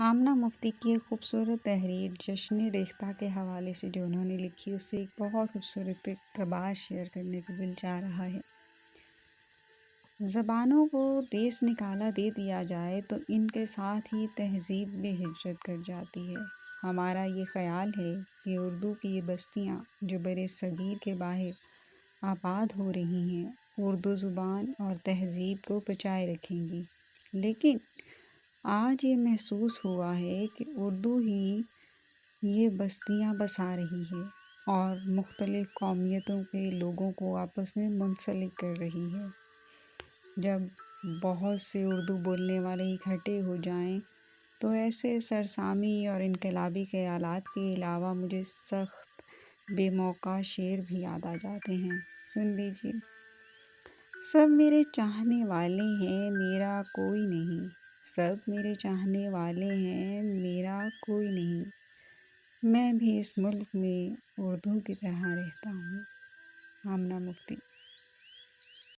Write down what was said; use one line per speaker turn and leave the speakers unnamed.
آمنہ مفتی کی ایک خوبصورت تحریر جشن ریختہ کے حوالے سے جو انہوں نے لکھی، اس سے ایک بہت خوبصورت اقتباس شیئر کرنے کو دل چاہ رہا ہے۔ زبانوں کو دیس نکالا دے دیا جائے تو ان کے ساتھ ہی تہذیب بھی ہجرت کر جاتی ہے۔ ہمارا یہ خیال ہے کہ اردو کی یہ بستیاں جو برِ صغیر کے باہر آباد ہو رہی ہیں، اردو زبان اور تہذیب کو بچائے رکھیں گی، لیکن آج یہ محسوس ہوا ہے کہ اردو ہی یہ بستیاں بسا رہی ہے اور مختلف قومیتوں کے لوگوں کو آپس میں منسلک کر رہی ہے۔ جب بہت سے اردو بولنے والے اکٹھے ہو جائیں تو ایسے سرسامی اور انقلابی خیالات کے علاوہ مجھے سخت بے موقع شعر بھی یاد آ جاتے ہیں۔ سن لیجیے۔ سب میرے چاہنے والے ہیں، میرا کوئی نہیں، سب میرے چاہنے والے ہیں، میرا کوئی نہیں، میں بھی اس ملک میں اردو کی طرح رہتا ہوں۔ آمنہ مفتی۔